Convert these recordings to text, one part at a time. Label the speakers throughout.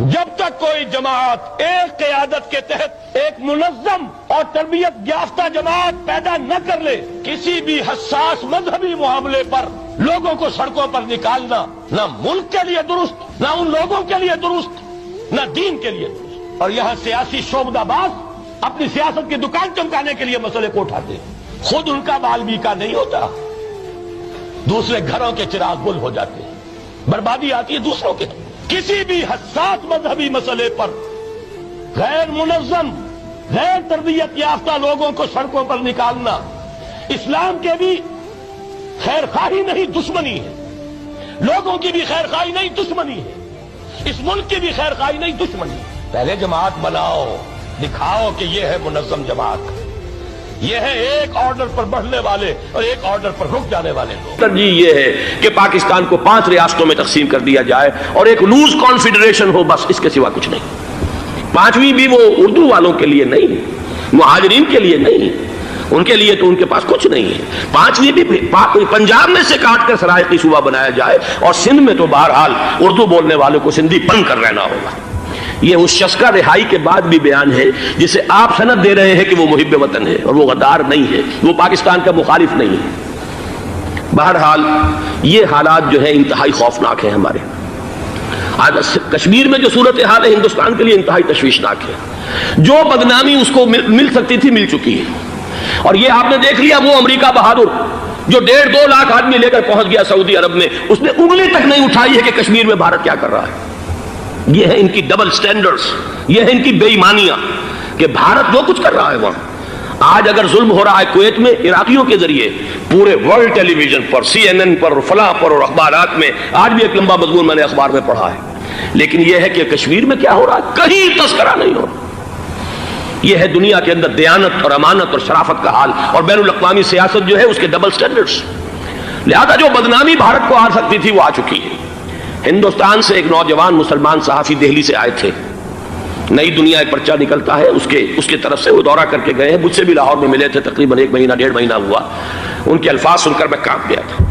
Speaker 1: جب تک کوئی جماعت ایک قیادت کے تحت ایک منظم اور تربیت یافتہ جماعت پیدا نہ کر لے، کسی بھی حساس مذہبی معاملے پر لوگوں کو سڑکوں پر نکالنا نہ ملک کے لیے درست، نہ ان لوگوں کے لیے درست، نہ دین کے لیے درست۔ اور یہاں سیاسی شعبدہ باز اپنی سیاست کی دکان چمکانے کے لیے مسئلے کو اٹھاتے ہیں، خود ان کا بال بیکا نہیں ہوتا، دوسرے گھروں کے چراغ گل ہو جاتے ہیں، بربادی آتی ہے دوسروں کے۔ کسی بھی حساس مذہبی مسئلے پر غیر منظم، غیر تربیت یافتہ لوگوں کو سڑکوں پر نکالنا اسلام کے بھی خیر خواہی نہیں، دشمنی ہے، لوگوں کی بھی خیر خواہی نہیں، دشمنی ہے، اس ملک کی بھی خیر خواہی نہیں، دشمنی ہے۔ پہلے جماعت بناؤ، دکھاؤ کہ یہ ہے منظم جماعت، یہ ہے ایک آرڈر پر بڑھنے والے اور ایک آرڈر پر رک جانے والے لوگ۔
Speaker 2: ترجیح یہ ہے کہ پاکستان کو 5 ریاستوں میں تقسیم کر دیا جائے اور ایک لوز کانفیڈریشن ہو، بس اس کے سوا کچھ نہیں۔ 5ویں بھی وہ اردو والوں کے لیے نہیں، مہاجرین کے لیے نہیں، ان کے لیے تو ان کے پاس کچھ نہیں ہے۔ 5ویں بھی پنجاب میں سے کاٹ کر سرائیکی صوبہ بنایا جائے، اور سندھ میں تو بہرحال اردو بولنے والوں کو سندھی بن کر رہنا ہوگا۔ یہ اس شخص کا رہائی کے بعد بھی بیان ہے جسے آپ سند دے رہے ہیں کہ وہ محب وطن ہے، اور وہ غدار نہیں ہے، وہ پاکستان کا مخالف نہیں ہے۔ بہرحال یہ حالات جو ہے انتہائی خوفناک ہیں ہمارے۔ آج کشمیر میں جو صورتحال ہے ہندوستان کے لیے انتہائی تشویشناک ہے۔ جو بدنامی اس کو مل سکتی تھی مل چکی ہے، اور یہ آپ نے دیکھ لیا وہ امریکہ بہادر جو 1.5-2 لاکھ آدمی لے کر پہنچ گیا سعودی عرب میں، اس نے انگلی تک نہیں اٹھائی ہے کہ کشمیر میں بھارت کیا کر رہا ہے۔ یہ ہے ان کی ڈبل سٹینڈرز، یہ ہے ان کی بے ایمانیاں کہ بھارت جو کچھ کر رہا ہے وہاں۔ آج اگر ظلم ہو رہا ہے کویت میں عراقیوں کے ذریعے، پورے ورلڈ ٹیلی ویژن پر، CNN پر، فلاں پر، اور اخبارات میں، آج بھی ایک لمبا مضمون میں نے اخبار میں پڑھا ہے، لیکن یہ ہے کہ کشمیر میں کیا ہو رہا ہے کہیں تذکرہ نہیں ہو رہا۔ یہ ہے دنیا کے اندر دیانت اور امانت اور شرافت کا حال، اور بین الاقوامی سیاست جو ہے اس کے ڈبل سٹینڈرز۔ لہذا جو بدنامی بھارت کو آ سکتی تھی وہ آ چکی ہے۔ ہندوستان سے ایک نوجوان مسلمان صحافی دہلی سے آئے تھے، نئی دنیا ایک پرچہ نکلتا ہے اس کے طرف سے وہ دورہ کر کے گئے ہیں، مجھ سے بھی لاہور میں ملے تھے، تقریباً 1 مہینہ 1.5 مہینہ ہوا۔ ان کے الفاظ سن کر میں کانپ گیا تھا۔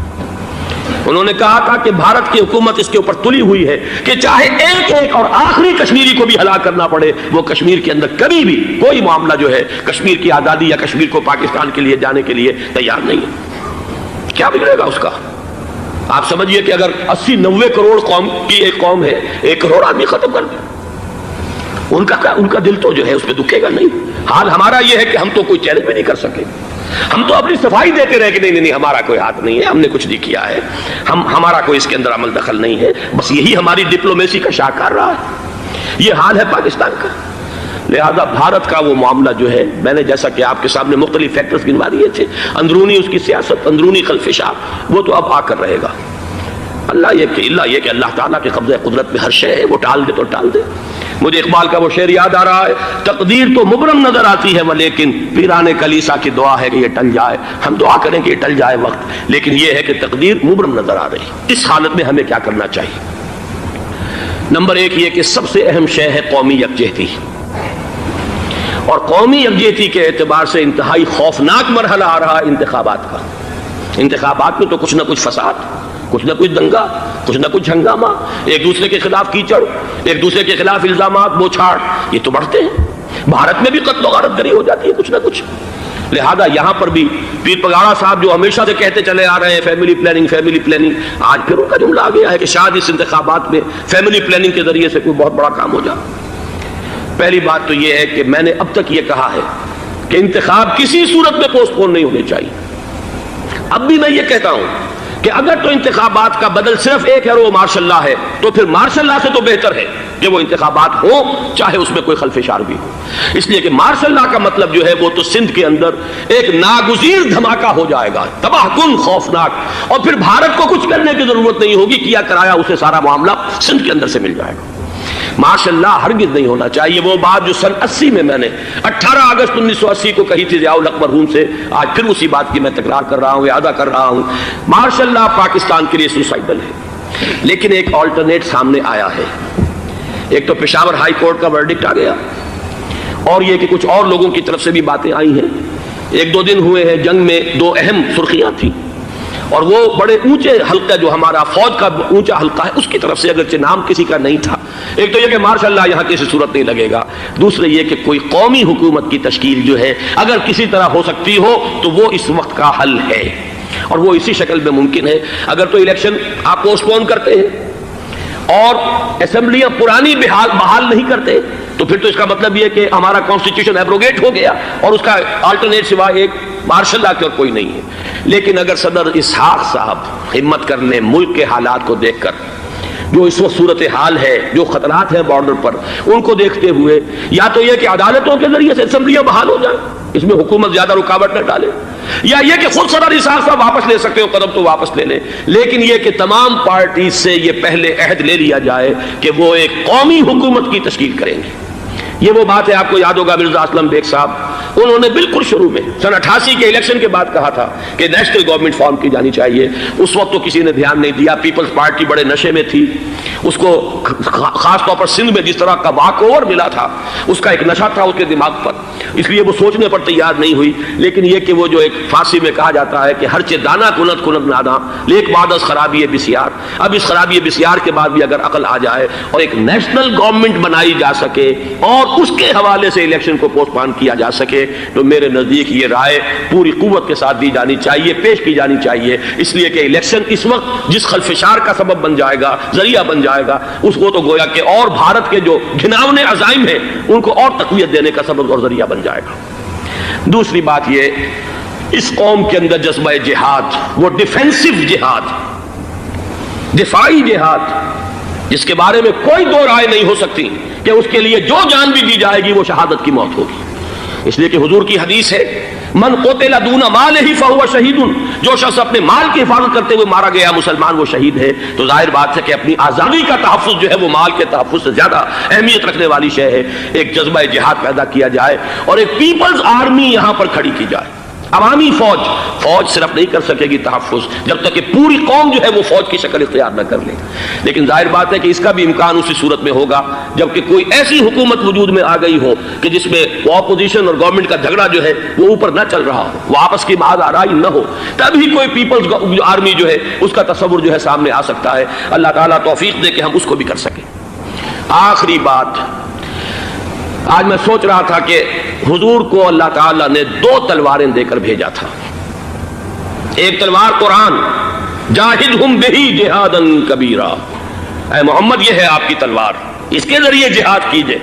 Speaker 2: انہوں نے کہا تھا کہ بھارت کی حکومت اس کے اوپر تلی ہوئی ہے کہ چاہے ایک اور آخری کشمیری کو بھی ہلاک کرنا پڑے، وہ کشمیر کے اندر کبھی بھی کوئی معاملہ جو ہے کشمیر کی آزادی یا کشمیر کو پاکستان کے لیے جانے کے لیے تیار نہیں ہے۔ کیا بگڑے گا اس کا؟ آپ سمجھئے کہ اگر 80-90 کروڑ قوم کی ایک قوم ہے، 1 کروڑ آدمی ختم کر دیں، ان کا دل تو جو ہے اس پہ دکھے گا نہیں۔ حال ہمارا یہ ہے کہ ہم تو کوئی چیلنج بھی نہیں کر سکے، ہم تو اپنی صفائی دیتے رہے کہ نہیں ہمارا کوئی ہاتھ نہیں ہے، ہم نے کچھ نہیں کیا ہے، ہمارا کوئی اس کے اندر عمل دخل نہیں ہے، بس یہی ہماری ڈپلومیسی کا شاہکار رہا ہے۔ یہ حال ہے پاکستان کا۔ لہذا بھارت کا وہ معاملہ جو ہے، میں نے جیسا کہ آپ کے سامنے مختلف فیکٹرز گنوا دیے تھے، اندرونی اس کی سیاست، اندرونی خلفشات، وہ تو اب آ کر رہے گا۔ اللہ یہ کہ اللہ تعالیٰ کے قبضہ قدرت میں ہر شے ہے، وہ ٹال دے تو ٹال دے۔ مجھے اقبال کا وہ شعر یاد آ رہا ہے، تقدیر تو مبرم نظر آتی ہے لیکن پیران کلیسا کی دعا ہے کہ یہ ٹل جائے۔ ہم دعا کریں کہ یہ ٹل جائے وقت، لیکن یہ ہے کہ تقدیر مبرم نظر آ رہی۔ اس حالت میں ہمیں کیا کرنا چاہیے؟ نمبر 1 یہ کہ سب سے اہم شے ہے قومی یکجہتی، اور قومی یکجہتی کے اعتبار سے انتہائی خوفناک مرحلہ آ رہا ہے انتخابات کا۔ انتخابات میں تو کچھ نہ کچھ فساد، کچھ نہ کچھ دنگا، کچھ نہ کچھ ہنگامہ، ایک دوسرے کے خلاف کیچڑ، ایک دوسرے کے خلاف الزامات، بوچھاڑ، یہ تو بڑھتے ہیں۔ بھارت میں بھی قتل و غارت گری ہو جاتی ہے کچھ نہ کچھ۔ لہذا یہاں پر بھی پیر پگاڑا صاحب جو ہمیشہ سے کہتے چلے آ رہے ہیں فیملی پلاننگ، آج پھر ان کا جملہ آ گیا ہے کہ شاید اس انتخابات میں فیملی پلاننگ کے ذریعے سے کوئی بہت بڑا کام ہو جائے۔ پہلی بات تو یہ ہے کہ میں نے اب تک یہ کہا ہے کہ انتخاب کسی صورت میں پوسٹ پون نہیں ہونے چاہیے۔ اب بھی میں یہ کہتا ہوں کہ اگر تو انتخابات کا بدل صرف ایک ہے اور وہ مارشل لا ہے، تو پھر مارشل لا سے تو بہتر ہے کہ وہ انتخابات ہوں چاہے اس میں کوئی خلفشار بھی ہو، اس لیے کہ مارشل لا کا مطلب جو ہے وہ تو سندھ کے اندر ایک ناگزیر دھماکہ ہو جائے گا، تباہ کن، خوفناک، اور پھر بھارت کو کچھ کرنے کی ضرورت نہیں ہوگی، کیا کرایا اسے سارا معاملہ سندھ کے اندر سے مل جائے گا۔ ماشاء اللہ ہرگز نہیں ہونا چاہیے وہ بات جو سن 80 میں نے 18 اگست 1980 کو کہی تھی ضیاء الحق مرحوم سے، آج پھر اسی بات کی میں تکرار کر رہا ہوں، اعادہ کر رہا ہوں۔ ماشاء اللہ پاکستان کے لیے سوسائڈل ہے، لیکن ایک آلٹرنیٹ سامنے آیا ہے۔ ایک تو پشاور ہائی کورٹ کا ورڈکٹ آ گیا، اور یہ کہ کچھ اور لوگوں کی طرف سے بھی باتیں آئی ہیں۔ 1-2 دن ہوئے ہیں، جنگ میں 2 اہم سرخیاں تھیں، اور وہ بڑے اونچے حلقہ جو ہمارا فوج کا اونچا حلقہ ہے اس کی طرف سے اگرچہ نام کسی کا نہیں تھا. ایک تو یہ کہ ماشاء اللہ یہاں کسی صورت نہیں لگے گا. دوسرے یہ کہ کوئی قومی حکومت کی تشکیل جو ہے اگر کسی طرح ہو سکتی ہو تو وہ اس وقت کا حل ہے اور وہ اسی شکل میں ممکن ہے. اگر تو الیکشن آپ پوسٹ پون کرتے ہیں اور اسمبلیاں پرانی بحال نہیں کرتے تو پھر تو اس کا مطلب یہ کہ ہمارا کانسٹیٹیوشن ایبروگیٹ ہو گیا اور اس کا آلٹرنیٹ سوائے ایک مارشل لا کے اور کوئی نہیں ہے. لیکن اگر صدر اسحاق صاحب ہمت کر لیں ملک کے حالات کو دیکھ کر, جو اس وقت صورتحال ہے, جو خطرات ہیں بارڈر پر, ان کو دیکھتے ہوئے یا تو یہ کہ عدالتوں کے ذریعے سے اسمبلیاں بحال ہو جائیں, اس میں حکومت زیادہ رکاوٹ نہ ڈالے, یا یہ کہ خود صدر اسحاق صاحب واپس لے سکتے ہو قدم تو واپس لے لیں, لیکن یہ کہ تمام پارٹی سے یہ پہلے عہد لے لیا جائے کہ وہ ایک قومی حکومت کی تشکیل کریں گے. یہ وہ بات ہے, آپ کو یاد ہوگا مرزا اسلم بیگ صاحب, انہوں نے بالکل شروع میں سن 88 کے الیکشن کے بعد کہا تھا کہ نیشنل گورنمنٹ فارم کی جانی چاہیے. اس وقت تو کسی نے دھیان نہیں دیا, پیپلز پارٹی بڑے نشے میں تھی, اس کو خاص طور پر سندھ میں جس طرح کا واک اوور ملا تھا اس کا ایک نشہ تھا اس کے دماغ پر, اس لیے وہ سوچنے پر تیار نہیں ہوئی. لیکن یہ کہ وہ جو ایک فارسی میں کہا جاتا ہے کہ ہر چے دانا کنت کنت نادا لیک بعد از خرابی بسیار, اب اس خرابی بسیار کے بعد بھی اگر عقل آ جائے اور ایک نیشنل گورنمنٹ بنائی جا سکے اور اس کے حوالے سے الیکشن کو پوسٹ پون کیا جا سکے تو میرے نزدیک یہ رائے پوری قوت کے ساتھ دی جانی چاہیے, پیش کی جانی چاہیے, اس لیے کہ الیکشن اس وقت جس خلفشار کا سبب بن جائے گا, ذریعہ بن جائے گا, اس کو تو گویا کہ اور بھارت کے جو گھناونے عزائم ہیں ان کو اور تقویت دینے کا سبب اور ذریعہ بن جائے گا. دوسری بات یہ, اس قوم کے اندر جذبہ جہاد, وہ ڈیفینسو جہاد, دفاعی جہاد, جس کے بارے میں کوئی دو رائے نہیں ہو سکتی کہ اس کے لیے جو جان بھی دی جائے گی وہ شہادت کی موت ہوگی. اس لیے کہ حضور کی حدیث ہے من قتل دون مالہ فہو شہید, جو شخص اپنے مال کی حفاظت کرتے ہوئے مارا گیا مسلمان وہ شہید ہے. تو ظاہر بات ہے کہ اپنی آزادی کا تحفظ جو ہے وہ مال کے تحفظ سے زیادہ اہمیت رکھنے والی شے ہے. ایک جذبہ جہاد پیدا کیا جائے اور ایک پیپلز آرمی یہاں پر کھڑی کی جائے, عوامی فوج. فوج صرف نہیں کر سکے گی تحفظ جب تک کہ پوری قوم جو ہے وہ فوج کی شکل اختیار نہ کر لے. لیکن ظاہر بات ہے کہ اس کا بھی امکان اسی صورت میں ہوگا جبکہ کوئی ایسی حکومت وجود میں آ گئی ہو کہ جس میں اپوزیشن اور گورنمنٹ کا جھگڑا جو ہے وہ اوپر نہ چل رہا ہو, وہ آپس کی معاذ آرائی نہ ہو, تبھی کوئی پیپلز آرمی جو ہے اس کا تصور جو ہے سامنے آ سکتا ہے. اللہ تعالیٰ توفیق دے کہ ہم اس کو بھی کر سکیں. آخری بات, آج میں سوچ رہا تھا کہ حضور کو اللہ تعالیٰ نے 2 تلواریں دے کر بھیجا تھا. ایک تلوار قرآن, جاہدہم بہی جہادا کبیرا, اے محمد یہ ہے آپ کی تلوار, اس کے ذریعے جہاد کیجئے,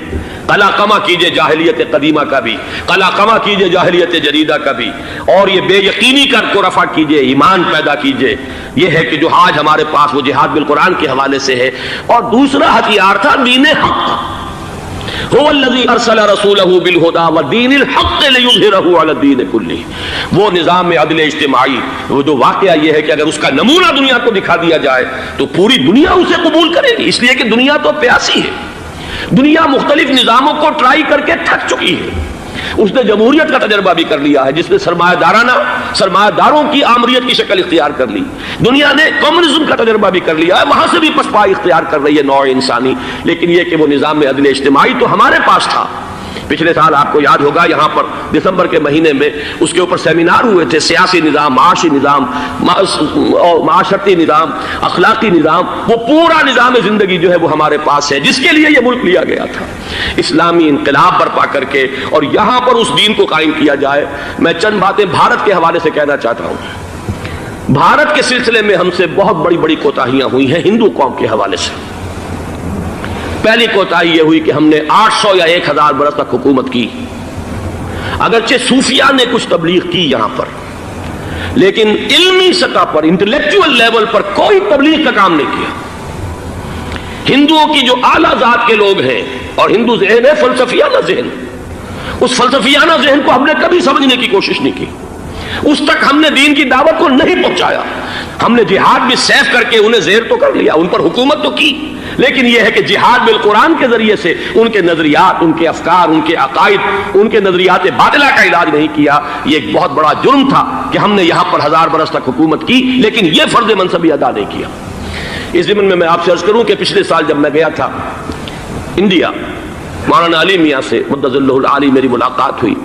Speaker 2: قلع قمع کیجئے جاہلیت قدیمہ کا بھی, قلع قمع کیجئے جاہلیت جدیدہ کا بھی, اور یہ بے یقینی کو رفع کیجئے, ایمان پیدا کیجئے. یہ ہے کہ جو آج ہمارے پاس وہ جہاد بالقرآن کے حوالے سے ہے. اور دوسرا ہتھیار تھا دین حق, هو الذي ارسل رسوله بالهدى ودين الحق ليظهره على الدين كله. وہ نظام عدل اجتماعی, وہ جو واقعہ یہ ہے کہ اگر اس کا نمونہ دنیا کو دکھا دیا جائے تو پوری دنیا اسے قبول کرے گی. اس لیے کہ دنیا تو پیاسی ہے, دنیا مختلف نظاموں کو ٹرائی کر کے تھک چکی ہے. اس نے جمہوریت کا تجربہ بھی کر لیا ہے جس نے سرمایہ داروں کی آمریت کی شکل اختیار کر لی. دنیا نے کمیونزم کا تجربہ بھی کر لیا ہے, وہاں سے بھی پسپائی اختیار کر رہی ہے نوع انسانی. لیکن یہ کہ وہ نظام عدل اجتماعی تو ہمارے پاس تھا. پچھلے سال آپ کو یاد ہوگا یہاں پر دسمبر کے مہینے میں اس کے اوپر سیمینار ہوئے تھے, سیاسی نظام, معاشی نظام, معاشرتی نظام, اخلاقی نظام, وہ پورا نظام زندگی جو ہے وہ ہمارے پاس ہے جس کے لیے یہ ملک لیا گیا تھا. اسلامی انقلاب برپا کر کے اور یہاں پر اس دین کو قائم کیا جائے. میں چند باتیں بھارت کے حوالے سے کہنا چاہتا ہوں. بھارت کے سلسلے میں ہم سے بہت بڑی بڑی کوتاہیاں ہوئی ہیں ہندو قوم کے حوالے سے. پہلی کوتاہی یہ ہوئی کہ ہم نے 800 یا 1000 برس تک حکومت کی. اگرچہ صوفیاء نے کچھ تبلیغ کی یہاں پر, لیکن علمی سطح پر, انٹلیکچوئل لیول پر کوئی تبلیغ کا کام نہیں کیا. ہندوؤں کی جو اعلیٰ ذات کے لوگ ہیں, اور ہندو ذہن ہے فلسفیانہ ذہن, اس فلسفیانہ ذہن کو ہم نے کبھی سمجھنے کی کوشش نہیں کی. اس تک ہم نے دین کی دعوت کو نہیں پہنچایا. ہم نے جہاد بھی سیف کر کے انہیں زیر تو کر لیا, ان پر حکومت تو کی, لیکن یہ ہے کہ جہاد بالقرآن کے ذریعے سے ان کے نظریات, ان کے افکار, ان کے عقائد, ان کے نظریات باطلہ کا علاج نہیں کیا. یہ ایک بہت بڑا جرم تھا کہ ہم نے یہاں پر 1000 برس تک حکومت کی لیکن یہ فرض منصبی ادا نہیں کیا. اس ضمن میں آپ سے عرض کروں کہ پچھلے سال جب میں گیا تھا انڈیا, مولانا علی میاں سے مدظ اللہ العالی میری ملاقات ہوئی.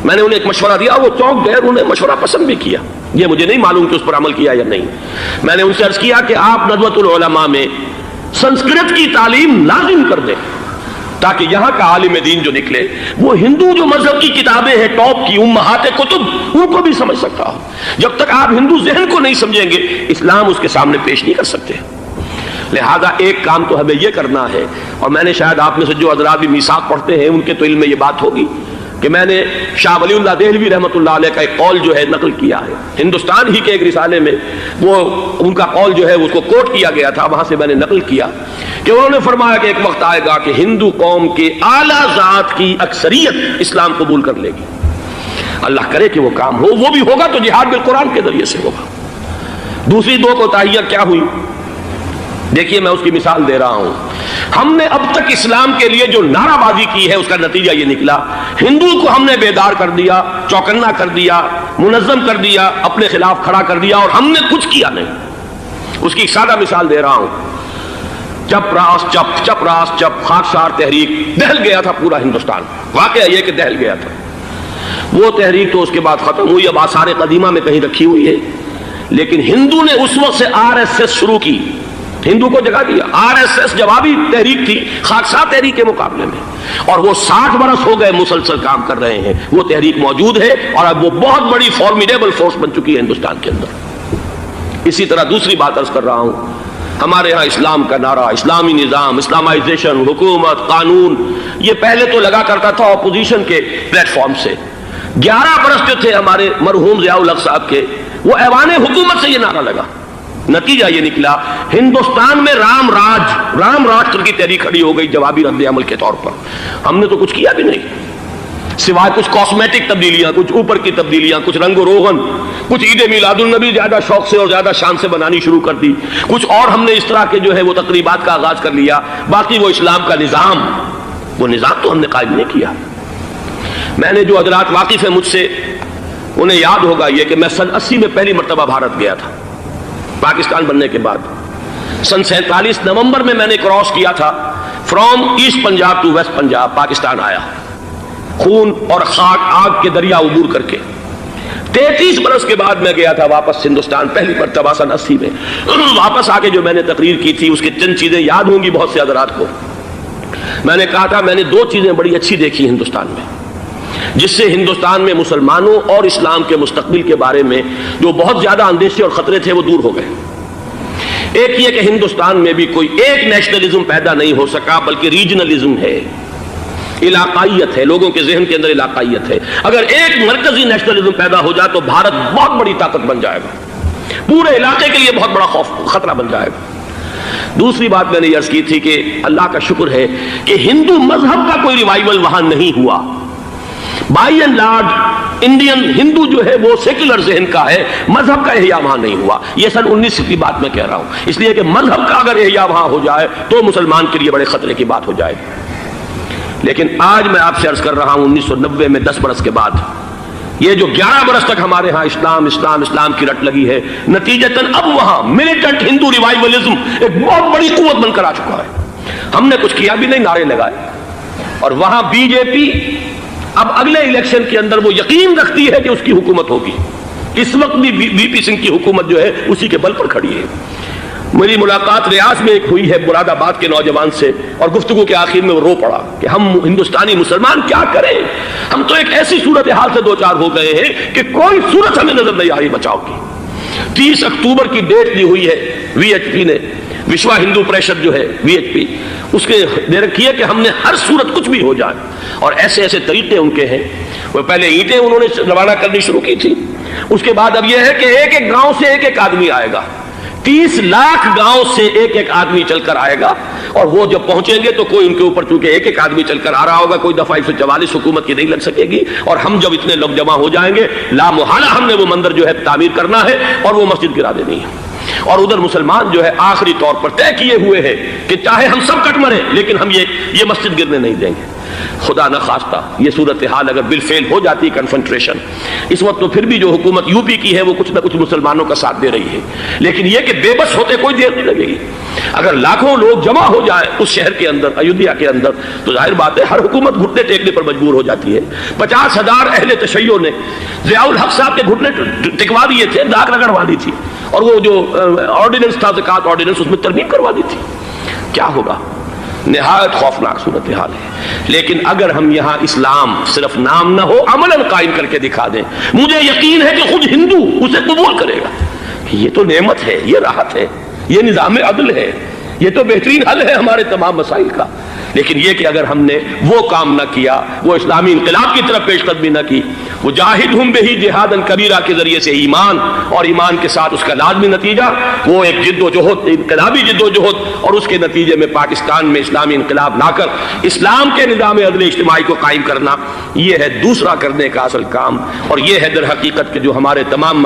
Speaker 2: میں نے انہیں ایک مشورہ دیا, وہ چونک گئے, انہوں نے مشورہ پسند بھی کیا. یہ مجھے نہیں معلوم کہ اس پر عمل کیا یا نہیں. میں نے ان سے عرض کیا کہ آپ ندوۃ العلماء میں سنسکرت کی تعلیم لازم کر دیں تاکہ یہاں کا عالم دین جو نکلے وہ ہندو جو مذہب کی کتابیں ہیں ٹاپ کی امہات کتب ان کو بھی سمجھ سکتا ہو. جب تک آپ ہندو ذہن کو نہیں سمجھیں گے اسلام اس کے سامنے پیش نہیں کر سکتے. لہذا ایک کام تو ہمیں یہ کرنا ہے, اور میں نے شاید آپ میں سے جو حضرات بھی میثاق پڑھتے ہیں ان کے تو علم میں یہ بات ہوگی کہ میں نے شاہ ولی اللہ دہلوی رحمۃ اللہ علیہ کا ایک قول جو ہے نقل کیا ہے ہندوستان ہی کے ایک رسالے میں. وہ ان کا قول جو ہے اس کو کوٹ کیا گیا تھا, وہاں سے میں نے نقل کیا کہ انہوں نے فرمایا کہ ایک وقت آئے گا کہ ہندو قوم کے اعلیٰ ذات کی اکثریت اسلام قبول کر لے گی. اللہ کرے کہ وہ کام ہو, وہ بھی ہوگا تو جہاد بالقرآن کے ذریعے سے ہوگا. دوسری دو کوتاہیاں کیا ہوئی دیکھیے, میں اس کی مثال دے رہا ہوں. ہم نے اب تک اسلام کے لیے جو نعرہ بازی کی ہے اس کا نتیجہ یہ نکلا, ہندو کو ہم نے بیدار کر دیا, چوکنا کر دیا, منظم کر دیا, اپنے خلاف کھڑا کر دیا, اور ہم نے کچھ کیا نہیں. اس کی ایک سادہ مثال دے رہا ہوں. چپ راس چپ, چپ راس چپ, خاکسار تحریک دہل گیا تھا پورا ہندوستان. واقعہ یہ کہ دہل گیا تھا. وہ تحریک تو اس کے بعد ختم ہوئی, اب آثار قدیمہ میں کہیں رکھی ہوئی ہے, لیکن ہندو نے اس وقت سے RSS شروع کی, ہندو کو جگہ دیا. RSS جوابی تحریک تھی خاکسار تحریک کے مقابلے میں, اور وہ 60 برس ہو گئے مسلسل کام کر رہے ہیں. وہ تحریک موجود ہے اور اب وہ بہت بڑی فارمیڈیبل فورس بن چکی ہے ہندوستان کے اندر. اسی طرح دوسری بات عرض کر رہا ہوں, ہمارے ہاں اسلام کا نعرہ, اسلامی نظام, اسلامائزیشن, حکومت, قانون, یہ پہلے تو لگا کرتا تھا اپوزیشن کے پلیٹ فارم سے. 11 برس جو تھے ہمارے مرحوم ضیاء الحق صاحب کے, وہ ایوان حکومت سے یہ نعرہ لگا. نتیجہ یہ نکلا ہندوستان میں رام راشٹر کی تحریک کھڑی ہو گئی جوابی رد عمل کے طور پر. ہم نے تو کچھ کیا بھی نہیں سوائے کچھ کاسمیٹک تبدیلیاں, کچھ اوپر کی تبدیلیاں, کچھ رنگ و روغن, کچھ عید میلاد النبی زیادہ شوق سے اور زیادہ شان سے بنانی شروع کر دی, کچھ اور ہم نے اس طرح کے جو ہے وہ تقریبات کا آغاز کر لیا. باقی وہ اسلام کا نظام, وہ نظام تو ہم نے قائم نہیں کیا. میں نے جو حضرات واقف ہیں مجھ سے انہیں یاد ہوگا یہ کہ میں سن 80 میں پہلی مرتبہ بھارت گیا تھا پاکستان بننے کے بعد. سن 47 نومبر میں نے کراس کیا تھا from east Punjab to west Punjab, Pakistan آیا خون اور خاک آگ کے دریا عبور کر کے. 33 برس کے بعد میں گیا تھا واپس ہندوستان پہلی مرتبہ سن 80 میں. واپس آ کے جو میں نے تقریر کی تھی اس کی چند چیزیں یاد ہوں گی بہت سے حضرات کو. میں نے کہا تھا میں نے 2 چیزیں بڑی اچھی دیکھی ہندوستان میں جس سے ہندوستان میں مسلمانوں اور اسلام کے مستقبل کے بارے میں جو بہت زیادہ اندیشے اور خطرے تھے وہ دور ہو گئے. ایک یہ کہ ہندوستان میں بھی کوئی ایک نیشنلزم پیدا نہیں ہو سکا بلکہ ریجنلزم ہے, علاقائیت ہے, لوگوں کے ذہن کے اندر علاقائیت ہے. اگر ایک مرکزی نیشنلزم پیدا ہو جائے تو بھارت بہت بڑی طاقت بن جائے گا, پورے علاقے کے لیے بہت بڑا خطرہ بن جائے گا. دوسری بات میں نے عرض کی تھی کہ اللہ کا شکر ہے کہ ہندو مذہب کا کوئی ریوائول وہاں نہیں ہوا. بائی اینڈ لارج انڈین ہندو جو ہے وہ سیکولر ذہن کا ہے, مذہب کا احیاء وہاں نہیں ہوا. یہ سن 19 کی بات میں کہہ رہا ہوں, اس لیے کہ مذہب کا اگر احیاء وہاں ہو جائے تو مسلمان کے لیے بڑے خطرے کی بات ہو جائے. لیکن آج میں آپ سے عرض کر رہا ہوں 1990 میں 10 برس کے بعد یہ جو 11 برس تک ہمارے ہاں اسلام کی رٹ لگی ہے, نتیجتاً اب وہاں ملیٹنٹ ہندو ریوائولزم ایک بہت بڑی قوت بن کر آ چکا ہے. ہم نے کچھ کیا بھی نہیں, نعرے لگائے, اور وہاں BJP اب اگلے الیکشن کے اندر وہ یقین رکھتی ہے کہ اس کی حکومت ہوگی. اس وقت بھی VP سنگھ کی حکومت جو ہے اسی کے بل پر کھڑی ہے. میری ملاقات ریاض میں ایک ہوئی ہے مراد آباد کے نوجوان سے, اور گفتگو کے آخر میں وہ رو پڑا کہ ہم ہندوستانی مسلمان کیا کریں, ہم تو ایک ایسی صورتحال سے دوچار ہو گئے ہیں کہ کوئی صورت ہمیں نظر نہیں آ رہی بچاؤ کی. 30 اکتوبر کی ڈیٹ دی ہوئی ہے VHP نے, وشوا ہندو پریشد جو ہے VHP, اس کے دے رکھی ہے کہ ہم نے ہر صورت کچھ بھی ہو جائے, اور ایسے ایسے طریقے ان کے ہیں. وہ پہلے اینٹیں انہوں نے روانہ کرنی شروع کی تھی, اس کے بعد اب یہ ہے کہ ایک ایک گاؤں سے ایک ایک آدمی آئے گا, 30 لاکھ گاؤں سے ایک ایک آدمی چل کر آئے گا, اور وہ جب پہنچیں گے تو کوئی ان کے اوپر چونکہ ایک ایک آدمی چل کر آ رہا ہوگا, کوئی دفعہ 144 حکومت کی نہیں لگ سکے گی. اور ہم جب اتنے لوگ جمع ہو جائیں گے لا محالہ ہم نے وہ مندر جو ہے تعمیر کرنا ہے اور وہ مسجد گرا دینی ہے. اور ادھر مسلمان جو ہے آخری طور پر طے کیے ہوئے ہے کہ چاہے ہم سب کٹ مریں لیکن ہم یہ مسجد گرنے نہیں دیں گے. خدا نہ خواستہ یہ صورتحال اگر بالفعل ہو جاتی کنفنٹریشن اس وقت، تو پھر بھی جو حکومت یو پی کی ہے وہ کچھ نہ کچھ مسلمانوں کا ساتھ دے رہی ہے، لیکن یہ کہ بے بس ہوتے کوئی دیر نہیں لگے گی. اگر لاکھوں لوگ جمع ہو جائیں اس شہر کے اندر، ایودھیا کے اندر، تو ظاہر بات ہے ہر حکومت گھٹنے ٹیکنے پر مجبور ہو جاتی ہے. 50,000 اہل تشیع نے ضیاء الحق صاحب کے گھٹنے ٹکوا دیے تھے، داغ رگڑوا دی تھی، اور وہ جو آرڈیننس تھا زکوٰۃ آرڈیننس اس میں ترمیم کروا دی تھی. کیا ہوگا؟ نہایت خوفناک صورتحال ہے. لیکن اگر ہم یہاں اسلام صرف نام نہ ہو عملاً قائم کر کے دکھا دیں، مجھے یقین ہے کہ خود ہندو اسے قبول کرے گا. یہ تو نعمت ہے، یہ راحت ہے، یہ نظام عدل ہے، یہ تو بہترین حل ہے ہمارے تمام مسائل کا. لیکن یہ کہ اگر ہم نے وہ کام نہ کیا، وہ اسلامی انقلاب کی طرف پیش قدمی نہ کی، وہ جاہدہم بہ جہادا کبیرہ کے ذریعے سے ایمان، اور ایمان کے ساتھ اس کا لازمی نتیجہ وہ ایک جد و جہد، انقلابی جد و جہد، اور اس کے نتیجے میں پاکستان میں اسلامی انقلاب لا کر اسلام کے نظام عدل اجتماعی کو قائم کرنا، یہ ہے دوسرا کرنے کا اصل کام. اور یہ ہے در حقیقت کہ جو ہمارے تمام